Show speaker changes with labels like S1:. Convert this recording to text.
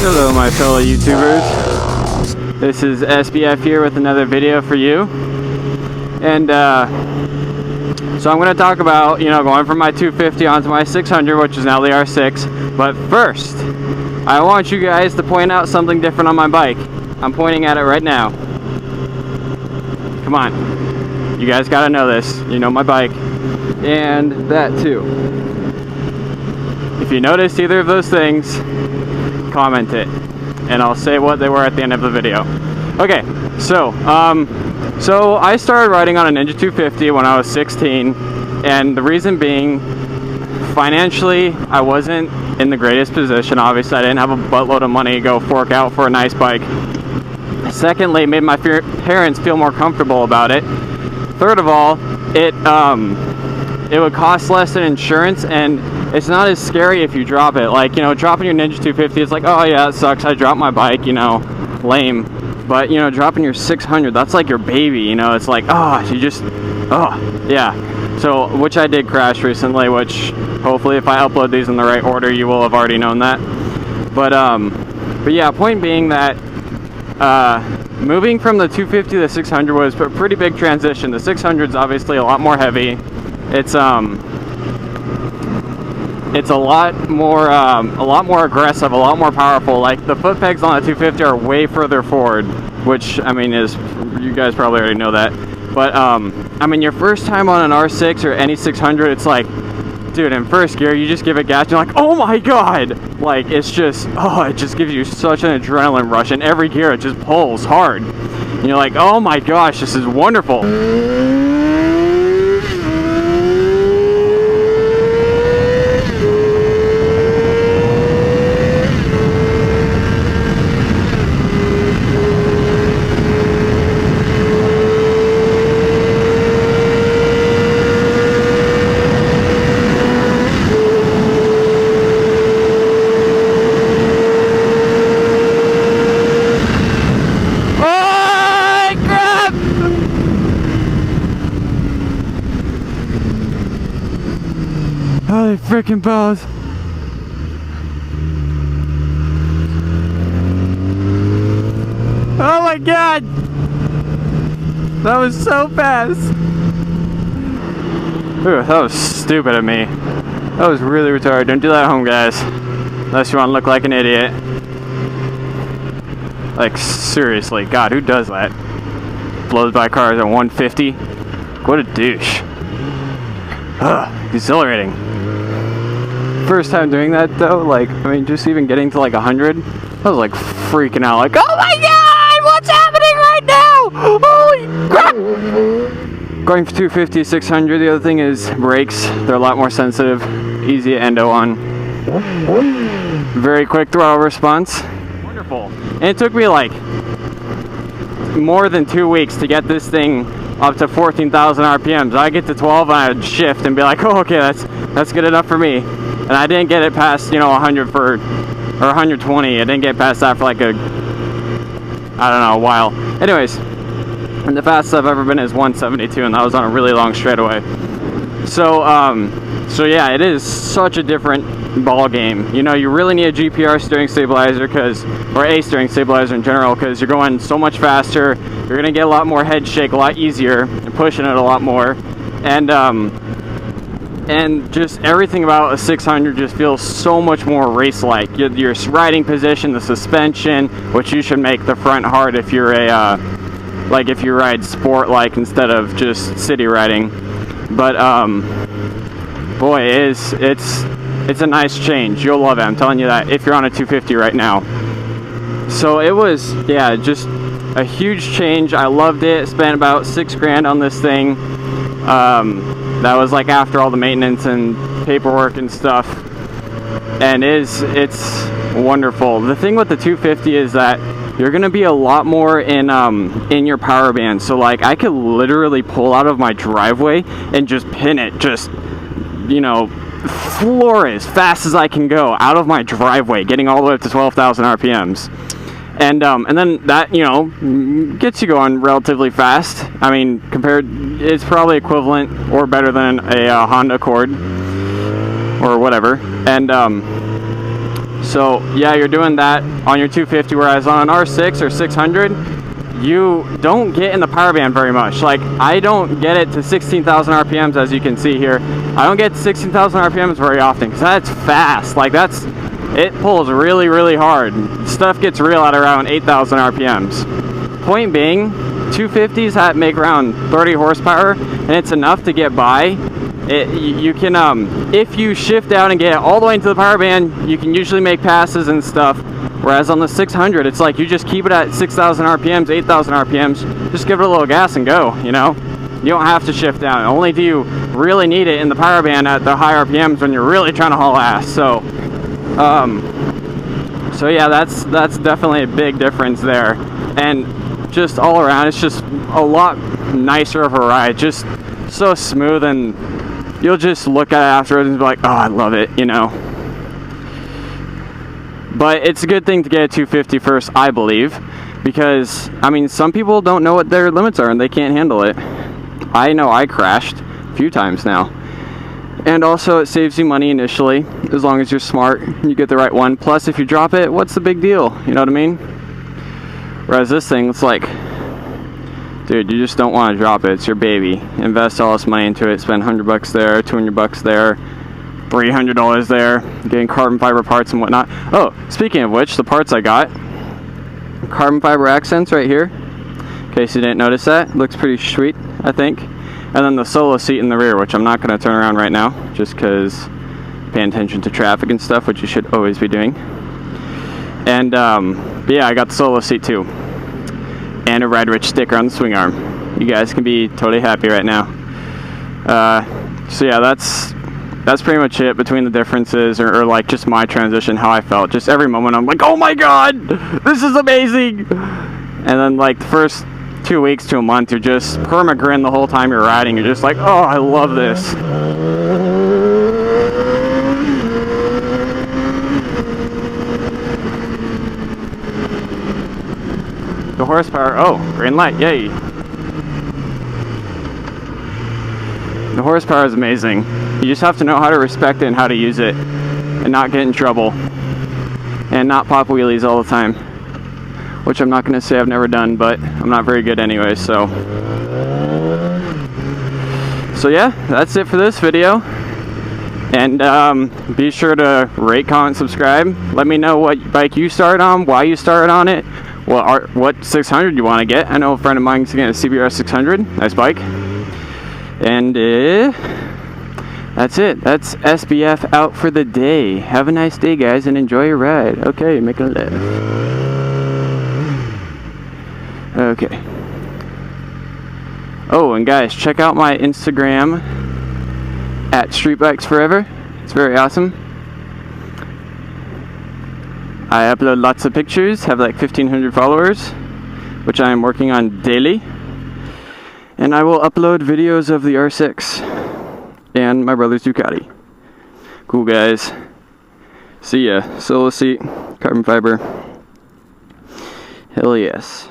S1: Hello my fellow YouTubers, this is SBF here with another video for you, and so I'm going to talk about, going from my 250 onto my 600, which is now the R6, but first, I want you guys to point out something different on my bike. I'm pointing at it right now. Come on, you guys got to know this, you know my bike, and that too. If you notice either of those things, comment it, and I'll say what they were at the end of the video. Okay, so I started riding on a Ninja 250 when I was 16, and the reason being, financially, I wasn't in the greatest position. Obviously, I didn't have a buttload of money to go fork out for a nice bike. Secondly, it made my parents feel more comfortable about it. Third of all, it would cost less in insurance, and it's not as scary if you drop it. Like, dropping your Ninja 250, it's like, oh yeah, it sucks, I dropped my bike, lame. But, dropping your 600, that's like your baby, it's like, yeah. So, which I did crash recently, which hopefully if I upload these in the right order, you will have already known that. But yeah, point being that, moving from the 250 to the 600 was a pretty big transition. The 600 is obviously a lot more heavy. It's a lot more aggressive, a lot more powerful. Like, the foot pegs on the 250 are way further forward, which, I mean, you guys probably already know that. But, I mean, your first time on an R6 or any 600, it's like, dude, in first gear, you just give it gas, you're like, oh my god! Like, it's just, it just gives you such an adrenaline rush. In every gear, it just pulls hard. And you're like, oh my gosh, this is wonderful. Holy freaking balls. Oh my god! That was so fast! Ooh, that was stupid of me. That was really retarded. Don't do that at home, guys. Unless you want to look like an idiot. Like, seriously, god, who does that? Blows by cars at 150? What a douche. Ugh, exhilarating. First time doing that though, like, I mean, just even getting to like 100, I was like freaking out, like, oh my god, what's happening right now? Holy crap! Going from 250 to 600, the other thing is brakes. They're a lot more sensitive, easy to endo on. Very quick throttle response. Wonderful. And it took me like more than 2 weeks to get this thing up to 14,000 RPMs. I get to 12 and I'd shift and be like, oh, okay, that's good enough for me. And I didn't get it past, 100 or 120. I didn't get past that for like a while. Anyways, and the fastest I've ever been is 172, and that was on a really long straightaway. So yeah, it is such a different ball game. You really need a GPR steering stabilizer, or a steering stabilizer in general, because you're going so much faster. You're gonna get a lot more head shake, a lot easier, and pushing it a lot more. And just everything about a 600 just feels so much more race-like. Your riding position, the suspension, which you should make the front hard if you're if you ride sport-like instead of just city riding. But boy, it's a nice change. You'll love it. I'm telling you that if you're on a 250 right now. So it was, yeah, just a huge change. I loved it. Spent about $6 grand on this thing. That was like after all the maintenance and paperwork and stuff, and it's wonderful. The thing with the 250 is that you're gonna be a lot more in your power band. So like, I could literally pull out of my driveway and just pin it, just floor as fast as I can go out of my driveway, getting all the way up to 12,000 RPMs. And then that, gets you going relatively fast. I mean, it's probably equivalent or better than a Honda Accord or whatever. And So yeah, you're doing that on your 250, whereas on an R6 or 600, you don't get in the power band very much. Like, I don't get it to 16,000 RPMs, as you can see here. I don't get to 16,000 RPMs very often, because that's fast. Like, it pulls really, really hard. Stuff gets real at around 8,000 RPMs. Point being, 250s that make around 30 horsepower, and it's enough to get by. You can, if you shift out and get all the way into the power band, you can usually make passes and stuff. Whereas on the 600, it's like you just keep it at 6,000 RPMs, 8,000 RPMs, just give it a little gas and go, you know? You don't have to shift down. Only do you really need it in the power band at the high RPMs when you're really trying to haul ass. So yeah, that's definitely a big difference there. And just all around, it's just a lot nicer of a ride. Just so smooth, and you'll just look at it afterwards and be like, oh, I love it, you know? But it's a good thing to get a 250 first, I believe, because, I mean, some people don't know what their limits are and they can't handle it. I know I crashed a few times now. And also, it saves you money initially, as long as you're smart and you get the right one. Plus, if you drop it, what's the big deal? You know what I mean? Whereas this thing, it's like, dude, you just don't want to drop it. It's your baby. Invest all this money into it. Spend $100 there, $200 there, $300 there, getting carbon fiber parts and whatnot. Oh, speaking of which, the parts I got, carbon fiber accents right here, in case you didn't notice that. Looks pretty sweet, I think. And then the solo seat in the rear, which I'm not going to turn around right now, just because paying attention to traffic and stuff, which you should always be doing. And but yeah, I got the solo seat too, and a Ride Rich sticker on the swing arm. You guys can be totally happy right now. So yeah, that's pretty much it between the differences, or like just my transition, how I felt. Just every moment I'm like, oh my god, this is amazing. And then like the first 2 weeks to a month, you're just perma-grin the whole time you're riding. You're just like, oh, I love this. The horsepower, oh, green light, yay. The horsepower is amazing. You just have to know how to respect it and how to use it, and not get in trouble, and not pop wheelies all the time, which I'm not going to say I've never done, but I'm not very good anyway. So yeah, that's it for this video. And be sure to rate, comment, subscribe. Let me know what bike you started on, why you started on it, what 600 you want to get. I know a friend of mine's getting a CBR 600, nice bike. And that's it. That's SBF out for the day. Have a nice day, guys, and enjoy your ride. Okay, make a left. Okay. Oh, and guys, check out my Instagram at StreetBikesForever. It's very awesome. I upload lots of pictures, have like 1,500 followers, which I am working on daily. And I will upload videos of the R6 and my brother's Ducati. Cool, guys. See ya. Solo seat, carbon fiber. Hell yes.